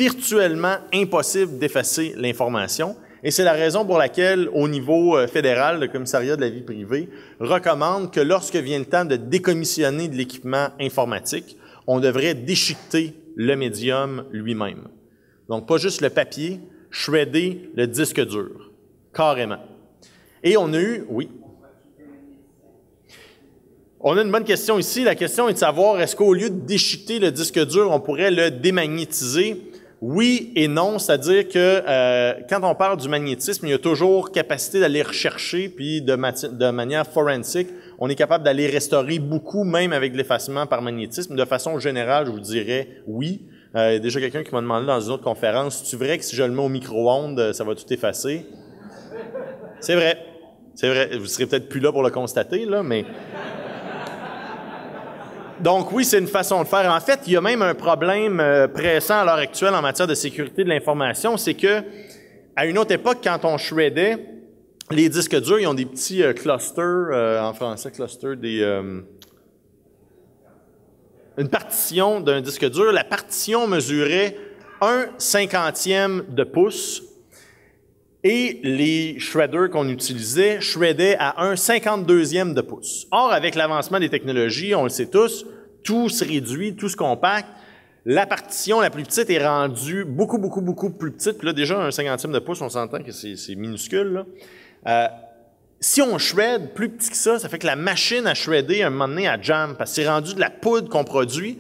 virtuellement impossible d'effacer l'information. Et c'est la raison pour laquelle, au niveau fédéral, le Commissariat de la vie privée recommande que lorsque vient le temps de décommissionner de l'équipement informatique, on devrait déchiqueter le médium lui-même. Donc, pas juste le papier, shredder le disque dur, carrément. Et on a eu, oui. On a une bonne question ici. La question est de savoir, est-ce qu'au lieu de déchiqueter le disque dur, on pourrait le démagnétiser? Oui et non, c'est-à-dire que quand on parle du magnétisme, il y a toujours capacité d'aller rechercher, puis de manière forensique, on est capable d'aller restaurer beaucoup, même avec l'effacement par magnétisme. De façon générale, je vous dirais oui. Il y a déjà quelqu'un qui m'a demandé dans une autre conférence, c'est vrai que si je le mets au micro-ondes, ça va tout effacer? C'est vrai. C'est vrai. Vous serez peut-être plus là pour le constater, là, mais... Donc oui, c'est une façon de faire. En fait, il y a même un problème pressant à l'heure actuelle en matière de sécurité de l'information, c'est que à une autre époque, quand on shreddait, les disques durs, ils ont des petits clusters, en français, cluster, une partition d'un disque dur. La partition mesurait 1/50e de pouce et les shredders qu'on utilisait shreddaient à 1/52e de pouce. Or, avec l'avancement des technologies, on le sait tous, tout se réduit, tout se compacte. La partition la plus petite est rendue beaucoup plus petite. Puis là, déjà, 1/50e de pouce, on s'entend que c'est minuscule, là. Si on shred plus petit que ça, ça fait que la machine à shredder, à un moment donné, elle jam, parce que c'est rendu de la poudre qu'on produit.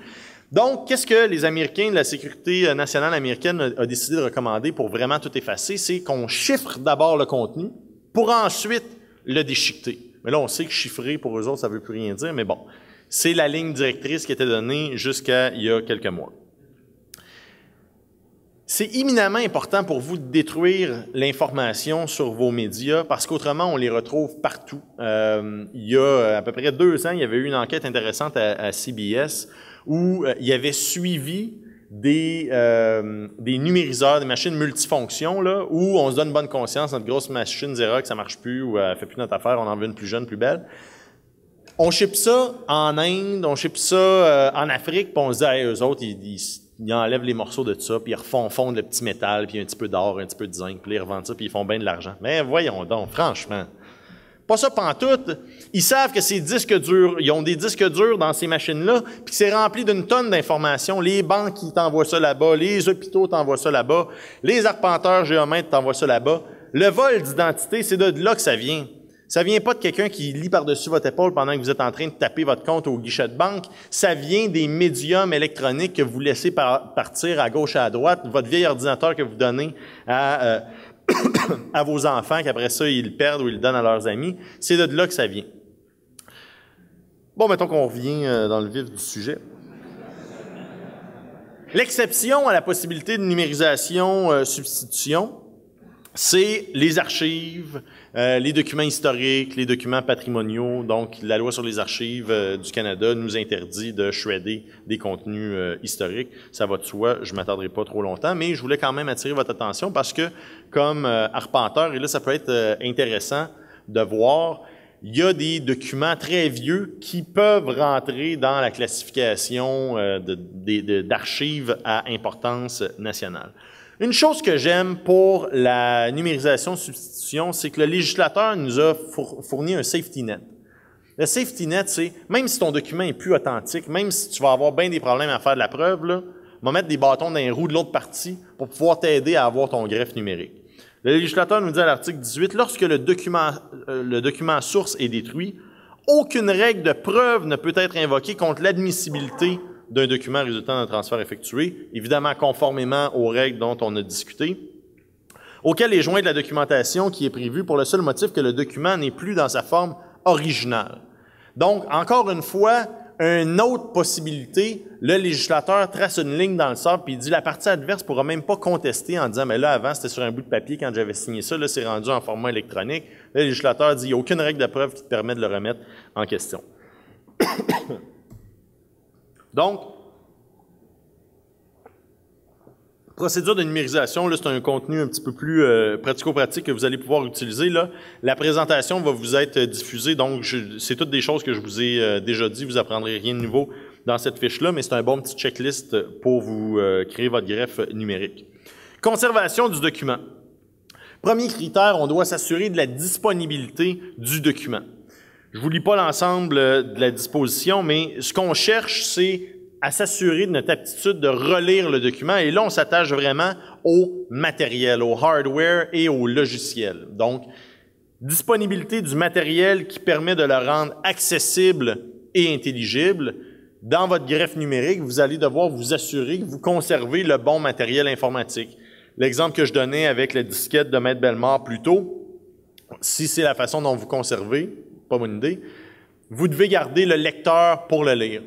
Donc, qu'est-ce que les Américains de la sécurité nationale américaine a décidé de recommander pour vraiment tout effacer? C'est qu'on chiffre d'abord le contenu pour ensuite le déchiqueter. Mais là, on sait que chiffrer, pour eux autres, ça ne veut plus rien dire, mais bon, c'est la ligne directrice qui était donnée jusqu'à il y a quelques mois. C'est éminemment important pour vous de détruire l'information sur vos médias parce qu'autrement, on les retrouve partout. Il y a à peu près 2 ans, il y avait eu une enquête intéressante à CBS où il y avait suivi des numériseurs, des machines multifonctions, là, où on se donne bonne conscience, notre grosse machine Xerox, ça marche plus ou elle fait plus notre affaire, on en veut une plus jeune, plus belle. On ship ça en Inde, on ship ça en Afrique, puis on se dit, hey, eux autres, ils enlèvent les morceaux de ça, puis ils refont fondre le petit métal, puis un petit peu d'or, un petit peu de zinc, puis ils revendent ça, puis ils font bien de l'argent. Mais voyons donc, franchement. Pas ça pantoute. Ils savent que ces disques durs, ils ont des disques durs dans ces machines-là, puis que c'est rempli d'une tonne d'informations. Les banques, ils t'envoient ça là-bas, les hôpitaux t'envoient ça là-bas, les arpenteurs géomètres t'envoient ça là-bas. Le vol d'identité, c'est de là que ça vient. Ça vient pas de quelqu'un qui lit par-dessus votre épaule pendant que vous êtes en train de taper votre compte au guichet de banque. Ça vient des médiums électroniques que vous laissez partir à gauche et à droite, votre vieil ordinateur que vous donnez à vos enfants, qu'après ça, ils le perdent ou ils le donnent à leurs amis. C'est de là que ça vient. Bon, mettons qu'on revient dans le vif du sujet. L'exception à la possibilité de numérisation substitution, c'est les archives, les documents historiques, les documents patrimoniaux. Donc, la loi sur les archives du Canada nous interdit de shredder des contenus historiques. Ça va de soi, je ne m'attarderai pas trop longtemps, mais je voulais quand même attirer votre attention parce que, comme arpenteur, et là, ça peut être intéressant de voir, il y a des documents très vieux qui peuvent rentrer dans la classification d'archives à importance nationale. Une chose que j'aime pour la numérisation substitution, c'est que le législateur nous a fourni un safety net. Le safety net, c'est, même si ton document est plus authentique, même si tu vas avoir bien des problèmes à faire de la preuve, là, on va mettre des bâtons dans les roues de l'autre partie pour pouvoir t'aider à avoir ton greffe numérique. Le législateur nous dit à l'article 18, lorsque le document source est détruit, aucune règle de preuve ne peut être invoquée contre l'admissibilité d'un document résultant d'un transfert effectué, évidemment conformément aux règles dont on a discuté, auquel est jointe la documentation qui est prévue pour le seul motif que le document n'est plus dans sa forme originale. Donc, encore une fois, une autre possibilité, le législateur trace une ligne dans le sable puis il dit la partie adverse ne pourra même pas contester en disant « mais là, avant, c'était sur un bout de papier quand j'avais signé ça, là, c'est rendu en format électronique. » Le législateur dit « il n'y a aucune règle de preuve qui te permet de le remettre en question. » Donc, procédure de numérisation, là, c'est un contenu un petit peu plus pratico-pratique que vous allez pouvoir utiliser. Là. La présentation va vous être diffusée, donc c'est toutes des choses que je vous ai déjà dit, vous apprendrez rien de nouveau dans cette fiche-là, mais c'est un bon petit checklist pour vous créer votre greffe numérique. Conservation du document. Premier critère, on doit s'assurer de la disponibilité du document. Je ne vous lis pas l'ensemble de la disposition, mais ce qu'on cherche, c'est à s'assurer de notre aptitude de relire le document. Et là, on s'attache vraiment au matériel, au hardware et au logiciel. Donc, disponibilité du matériel qui permet de le rendre accessible et intelligible. Dans votre greffe numérique, vous allez devoir vous assurer que vous conservez le bon matériel informatique. L'exemple que je donnais avec la disquette de Maître Bellemare plus tôt, si c'est la façon dont vous conservez, pas bonne idée, vous devez garder le lecteur pour le lire.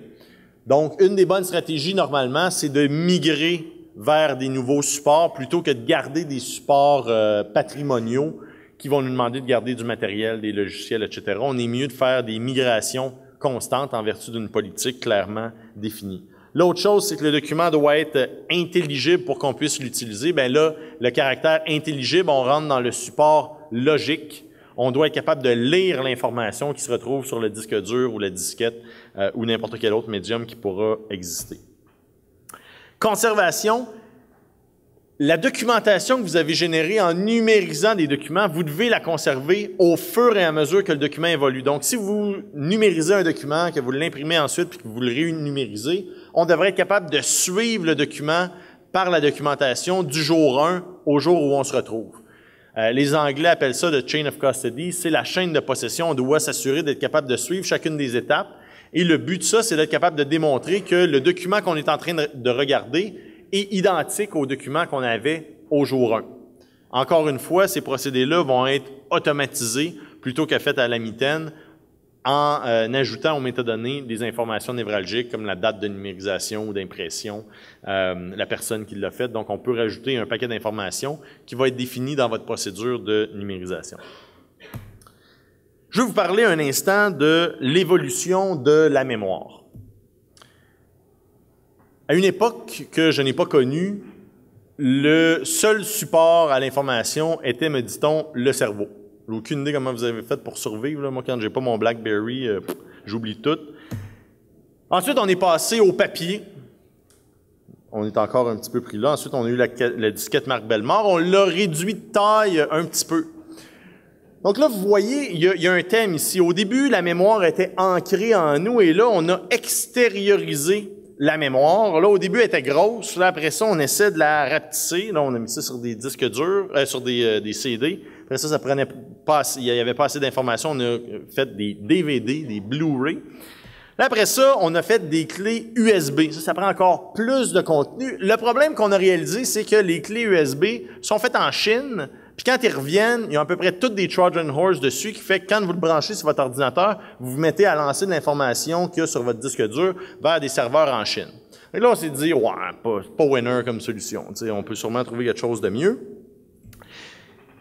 Donc, une des bonnes stratégies, normalement, c'est de migrer vers des nouveaux supports plutôt que de garder des supports patrimoniaux qui vont nous demander de garder du matériel, des logiciels, etc. On est mieux de faire des migrations constantes en vertu d'une politique clairement définie. L'autre chose, c'est que le document doit être intelligible pour qu'on puisse l'utiliser. Bien là, le caractère intelligible, on rentre dans le support logique. On doit être capable de lire l'information qui se retrouve sur le disque dur ou la disquette ou n'importe quel autre médium qui pourra exister. Conservation. La documentation que vous avez générée en numérisant des documents, vous devez la conserver au fur et à mesure que le document évolue. Donc, si vous numérisez un document, que vous l'imprimez ensuite puis que vous le rénumérisez, on devrait être capable de suivre le document par la documentation du jour 1 au jour où on se retrouve. Les Anglais appellent ça « the chain of custody », c'est la chaîne de possession. On doit s'assurer d'être capable de suivre chacune des étapes. Et le but de ça, c'est d'être capable de démontrer que le document qu'on est en train de regarder est identique au document qu'on avait au jour 1. Encore une fois, ces procédés-là vont être automatisés plutôt que faits à la mitaine en ajoutant aux métadonnées des informations névralgiques comme la date de numérisation ou d'impression, la personne qui l'a fait. Donc, on peut rajouter un paquet d'informations qui va être défini dans votre procédure de numérisation. Je vais vous parler un instant de l'évolution de la mémoire. À une époque que je n'ai pas connue, le seul support à l'information était, me dit-on, le cerveau. J'ai aucune idée comment vous avez fait pour survivre. Là. Moi, quand j'ai pas mon BlackBerry, j'oublie tout. Ensuite, on est passé au papier. On est encore un petit peu pris là. Ensuite, on a eu la disquette Marc Bellemare. On l'a réduit de taille un petit peu. Donc là, vous voyez, il y a un thème ici. Au début, la mémoire était ancrée en nous et là, on a extériorisé la mémoire. Là, au début, elle était grosse. Là, après ça, on essaie de la rapetisser. Là, on a mis ça sur des disques durs, sur des CD. Après ça, ça prenait pas assez, il y avait pas assez d'informations. On a fait des DVD, des Blu-ray. Là, après ça, on a fait des clés USB. Ça prend encore plus de contenu. Le problème qu'on a réalisé, c'est que les clés USB sont faites en Chine. Puis quand ils reviennent, il y a à peu près toutes des Trojan Horse dessus, qui fait que quand vous le branchez sur votre ordinateur, vous vous mettez à lancer de l'information qu'il y a sur votre disque dur vers des serveurs en Chine. Et là, on s'est dit, ouais, pas winner comme solution. T'sais, on peut sûrement trouver quelque chose de mieux.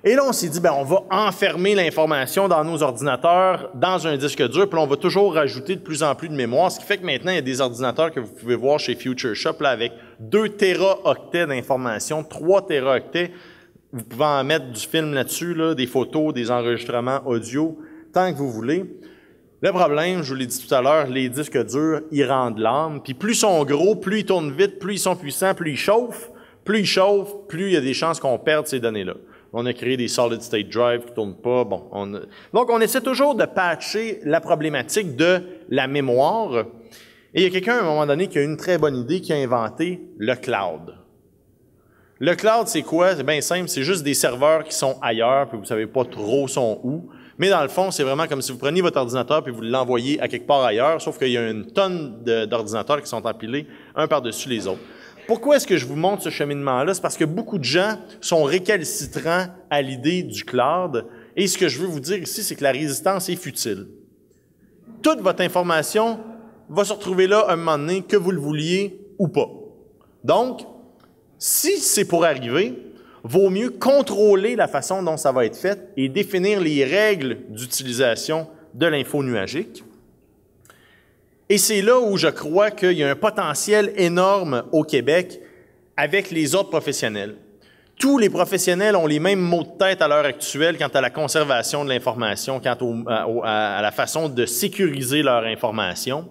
Et là, on s'est dit, ben, on va enfermer l'information dans nos ordinateurs, dans un disque dur, puis on va toujours rajouter de plus en plus de mémoire, ce qui fait que maintenant, il y a des ordinateurs que vous pouvez voir chez Future Shop, là, avec 2 téraoctets d'informations, 3 téraoctets. Vous pouvez en mettre du film là-dessus, là, des photos, des enregistrements audio, tant que vous voulez. Le problème, je vous l'ai dit tout à l'heure, les disques durs, ils rendent l'âme. Puis plus ils sont gros, plus ils tournent vite, plus ils sont puissants, plus ils chauffent. Plus ils chauffent, plus il y a des chances qu'on perde ces données-là. On a créé des solid state drives qui ne tournent pas. Bon, donc, on essaie toujours de patcher la problématique de la mémoire. Et il y a quelqu'un, à un moment donné, qui a une très bonne idée, qui a inventé le cloud. Le cloud, c'est quoi? C'est bien simple, c'est juste des serveurs qui sont ailleurs, puis vous ne savez pas trop sont où. Mais dans le fond, c'est vraiment comme si vous preniez votre ordinateur puis vous l'envoyez à quelque part ailleurs, sauf qu'il y a une tonne d'ordinateurs qui sont empilés un par-dessus les autres. Pourquoi est-ce que je vous montre ce cheminement-là? C'est parce que beaucoup de gens sont récalcitrants à l'idée du cloud. Et ce que je veux vous dire ici, c'est que la résistance est futile. Toute votre information va se retrouver là un moment donné, que vous le vouliez ou pas. Donc, si c'est pour arriver, vaut mieux contrôler la façon dont ça va être fait et définir les règles d'utilisation de l'info nuagique. Et c'est là où je crois qu'il y a un potentiel énorme au Québec avec les autres professionnels. Tous les professionnels ont les mêmes maux de tête à l'heure actuelle quant à la conservation de l'information, quant à la façon de sécuriser leur information.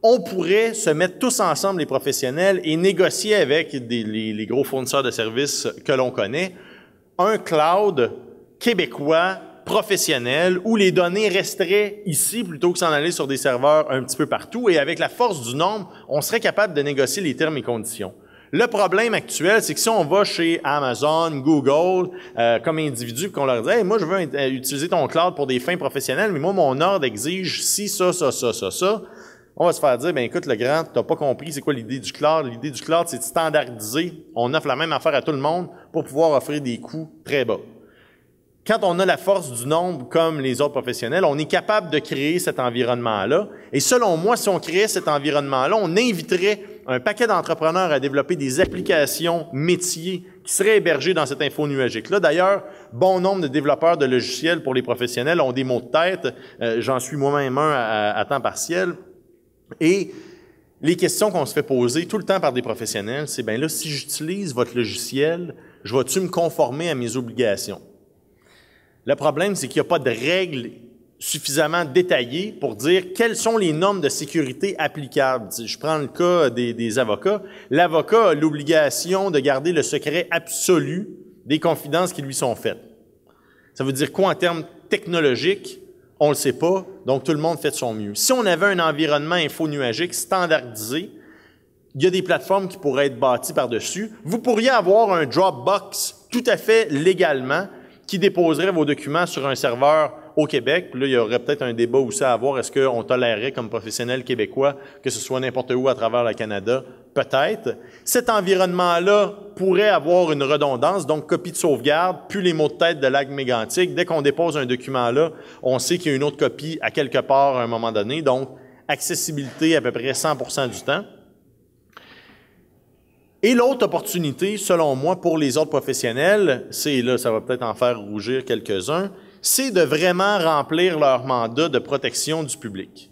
on pourrait se mettre tous ensemble, les professionnels, et négocier avec les gros fournisseurs de services que l'on connaît, un cloud québécois professionnel où les données resteraient ici plutôt que s'en aller sur des serveurs un petit peu partout. Et avec la force du nombre, on serait capable de négocier les termes et conditions. Le problème actuel, c'est que si on va chez Amazon, Google, comme individu, qu'on leur dit hey, « moi, je veux utiliser ton cloud pour des fins professionnelles, mais moi, mon ordre exige ci, ça, ça, ça, ça, ça. » On va se faire dire, ben écoute, le grand, t'as pas compris c'est quoi l'idée du cloud. L'idée du cloud, c'est de standardiser. On offre la même affaire à tout le monde pour pouvoir offrir des coûts très bas. Quand on a la force du nombre comme les autres professionnels, on est capable de créer cet environnement-là. Et selon moi, si on créait cet environnement-là, on inviterait un paquet d'entrepreneurs à développer des applications métiers qui seraient hébergées dans cet info nuagique-là. D'ailleurs, bon nombre de développeurs de logiciels pour les professionnels ont des mots de tête. J'en suis moi-même un à temps partiel. Et les questions qu'on se fait poser tout le temps par des professionnels, c'est, bien là, si j'utilise votre logiciel, je vais-tu me conformer à mes obligations? Le problème, c'est qu'il n'y a pas de règles suffisamment détaillées pour dire quelles sont les normes de sécurité applicables. Je prends le cas des avocats. L'avocat a l'obligation de garder le secret absolu des confidences qui lui sont faites. Ça veut dire quoi en termes technologiques? On ne le sait pas, donc tout le monde fait de son mieux. Si on avait un environnement info-nuagique standardisé, il y a des plateformes qui pourraient être bâties par-dessus. Vous pourriez avoir un Dropbox tout à fait légalement qui déposerait vos documents sur un serveur au Québec. Puis là, il y aurait peut-être un débat aussi à avoir. Est-ce qu'on tolérerait comme professionnel québécois que ce soit n'importe où à travers le Canada? Peut-être. Cet environnement-là pourrait avoir une redondance, donc copie de sauvegarde, puis les mots de tête de l'acte mégantique. Dès qu'on dépose un document-là, on sait qu'il y a une autre copie à quelque part à un moment donné. Donc, accessibilité à peu près 100% du temps. Et l'autre opportunité, selon moi, pour les autres professionnels, c'est là, ça va peut-être en faire rougir quelques-uns, c'est de vraiment remplir leur mandat de protection du public.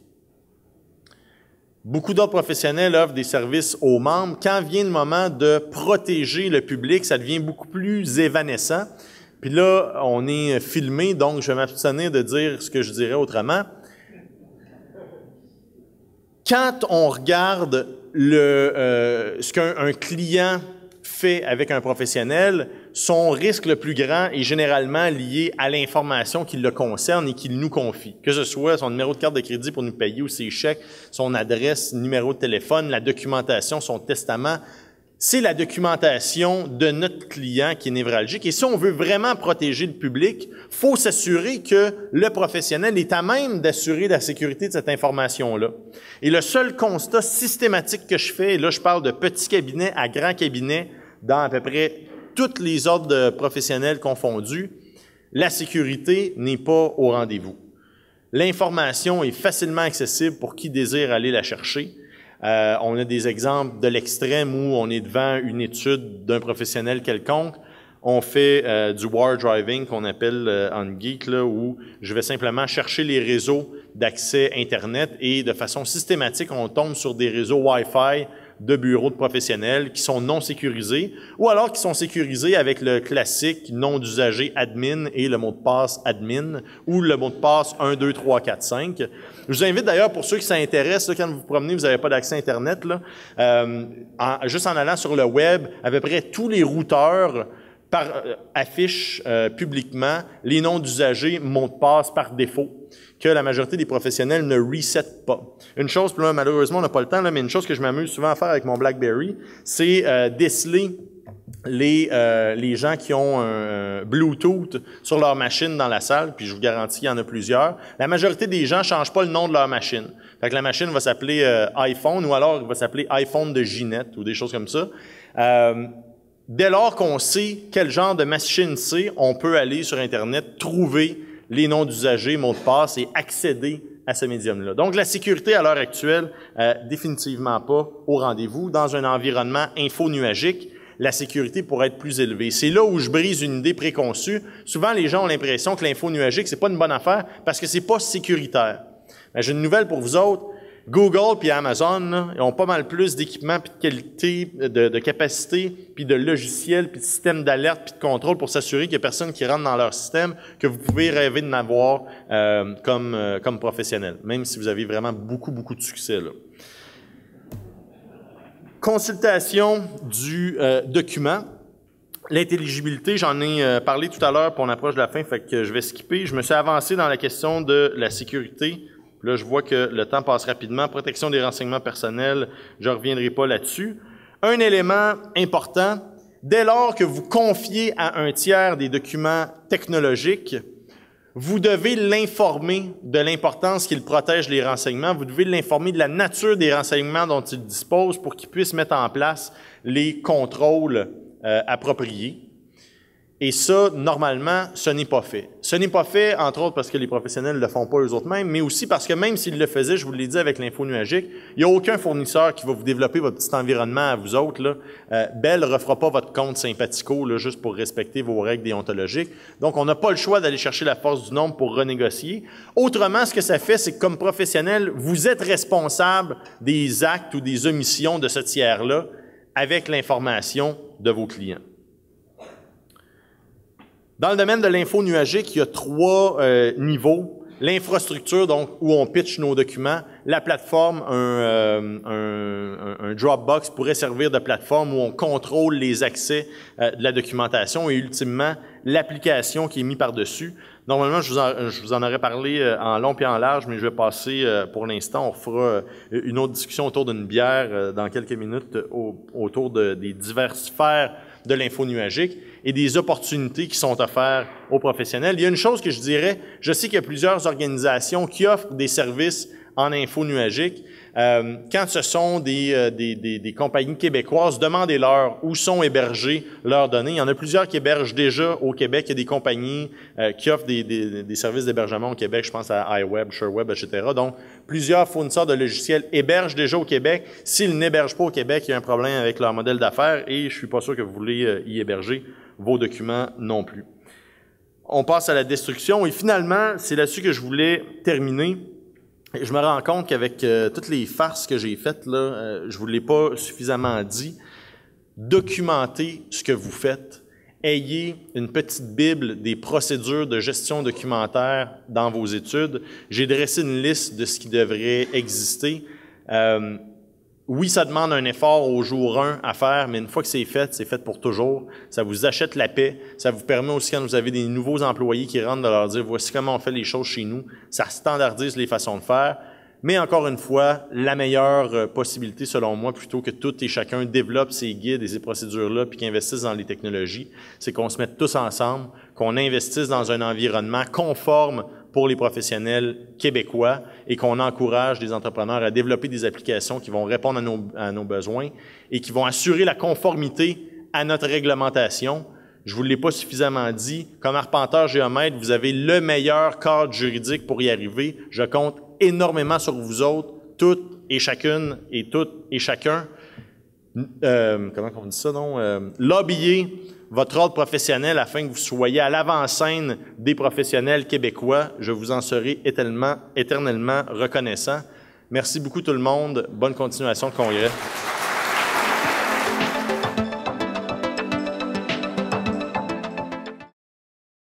Beaucoup d'autres professionnels offrent des services aux membres. Quand vient le moment de protéger le public, ça devient beaucoup plus évanescent. Puis là, on est filmé, donc je vais m'abstenir de dire ce que je dirais autrement. Quand on regarde ce qu'un client fait avec un professionnel, son risque le plus grand est généralement lié à l'information qui le concerne et qu'il nous confie. Que ce soit son numéro de carte de crédit pour nous payer ou ses chèques, son adresse, numéro de téléphone, la documentation, son testament. C'est la documentation de notre client qui est névralgique. Et si on veut vraiment protéger le public, faut s'assurer que le professionnel est à même d'assurer la sécurité de cette information-là. Et le seul constat systématique que je fais, et là je parle de petits cabinets à grands cabinets, dans à peu près tous les ordres de professionnels confondus, la sécurité n'est pas au rendez-vous. L'information est facilement accessible pour qui désire aller la chercher. On a des exemples de l'extrême où on est devant une étude d'un professionnel quelconque. On fait du war driving qu'on appelle en geek, là, où je vais simplement chercher les réseaux d'accès Internet et de façon systématique, on tombe sur des réseaux Wi-Fi de bureaux de professionnels qui sont non sécurisés ou alors qui sont sécurisés avec le classique nom d'usager admin et le mot de passe admin ou le mot de passe 1, 2, 3, 4, 5. Je vous invite d'ailleurs, pour ceux qui s'intéressent, quand vous vous promenez, vous n'avez pas d'accès Internet, là, juste en allant sur le web, à peu près tous les routeurs affichent publiquement les noms d'usagers, mots de passe par défaut, que la majorité des professionnels ne resettent pas. Une chose, puis là, malheureusement, on n'a pas le temps, là, mais une chose que je m'amuse souvent à faire avec mon BlackBerry, c'est déceler les gens qui ont un Bluetooth sur leur machine dans la salle, puis je vous garantis qu'il y en a plusieurs. La majorité des gens ne changent pas le nom de leur machine. Fait que la machine va s'appeler iPhone ou alors elle va s'appeler iPhone de Ginette ou des choses comme ça. Dès lors qu'on sait quel genre de machine c'est, on peut aller sur Internet, trouver les noms d'usagers, mots de passe et accéder à ce médium-là. Donc, la sécurité à l'heure actuelle, définitivement pas au rendez-vous. Dans un environnement info-nuagique, la sécurité pourrait être plus élevée. C'est là où je brise une idée préconçue. Souvent, les gens ont l'impression que l'info-nuagique, c'est pas une bonne affaire parce que c'est pas sécuritaire. Mais j'ai une nouvelle pour vous autres. Google puis Amazon, là, ils ont pas mal plus d'équipements puis de qualité, de capacité, puis de logiciels, puis de systèmes d'alerte, puis de contrôle pour s'assurer qu'il n'y a personne qui rentre dans leur système que vous pouvez rêver de n'avoir comme professionnel, même si vous avez vraiment beaucoup de succès là. Consultation du document. L'intelligibilité, j'en ai parlé tout à l'heure, puis on approche de la fin, fait que je vais skipper. Je me suis avancé dans la question de la sécurité. Là, je vois que le temps passe rapidement. Protection des renseignements personnels, je ne reviendrai pas là-dessus. Un élément important, dès lors que vous confiez à un tiers des documents technologiques, vous devez l'informer de l'importance qu'il protège les renseignements. Vous devez l'informer de la nature des renseignements dont il dispose pour qu'il puisse mettre en place les contrôles appropriés. Et ça, normalement, ce n'est pas fait. Ce n'est pas fait, entre autres, parce que les professionnels ne le font pas eux-mêmes, mais aussi parce que même s'ils le faisaient, je vous l'ai dit avec l'info nuagique, il n'y a aucun fournisseur qui va vous développer votre petit environnement à vous autres. Là. Bell ne refera pas votre compte Sympathico là, juste pour respecter vos règles déontologiques. Donc, on n'a pas le choix d'aller chercher la force du nombre pour renégocier. Autrement, ce que ça fait, c'est que comme professionnel, vous êtes responsable des actes ou des omissions de ce tiers-là avec l'information de vos clients. Dans le domaine de l'info nuagique, il y a 3 niveaux. L'infrastructure, donc où on pitch nos documents. La plateforme, un Dropbox pourrait servir de plateforme où on contrôle les accès de la documentation et ultimement l'application qui est mise par-dessus. Normalement, je vous en aurais parlé en long et en large, mais je vais passer pour l'instant. On fera une autre discussion autour d'une bière dans quelques minutes autour des diverses sphères de l'info nuagique et des opportunités qui sont offertes aux professionnels. Il y a une chose que je dirais, je sais qu'il y a plusieurs organisations qui offrent des services en info nuagique. Quand ce sont des compagnies québécoises, demandez-leur où sont hébergées leurs données. Il y en a plusieurs qui hébergent déjà au Québec. Il y a des compagnies qui offrent des services d'hébergement au Québec. Je pense à iWeb, SureWeb, etc. Donc, plusieurs fournisseurs de logiciels hébergent déjà au Québec. S'ils n'hébergent pas au Québec, il y a un problème avec leur modèle d'affaires et je suis pas sûr que vous voulez y héberger vos documents non plus. On passe à la destruction et finalement, c'est là-dessus que je voulais terminer. Je me rends compte qu'avec toutes les farces que j'ai faites, là, je vous l'ai pas suffisamment dit. Documentez ce que vous faites. Ayez une petite bible des procédures de gestion documentaire dans vos études. J'ai dressé une liste de ce qui devrait exister. Oui, ça demande un effort au jour 1 à faire, mais une fois que c'est fait pour toujours. Ça vous achète la paix. Ça vous permet aussi, quand vous avez des nouveaux employés qui rentrent, de leur dire « Voici comment on fait les choses chez nous ». Ça standardise les façons de faire. Mais encore une fois, la meilleure possibilité, selon moi, plutôt que tout et chacun développe ces guides et ces procédures-là puis qu'investissent dans les technologies, c'est qu'on se mette tous ensemble, qu'on investisse dans un environnement conforme pour les professionnels québécois et qu'on encourage les entrepreneurs à développer des applications qui vont répondre à nos besoins et qui vont assurer la conformité à notre réglementation. Je vous l'ai pas suffisamment dit. Comme arpenteur géomètre, vous avez le meilleur cadre juridique pour y arriver. Je compte énormément sur vous autres, toutes et chacune et toutes et chacun. Comment on dit ça, non? Lobbyer votre ordre professionnel afin que vous soyez à l'avant-scène des professionnels québécois. Je vous en serai éternellement reconnaissant. Merci beaucoup tout le monde. Bonne continuation de congrès.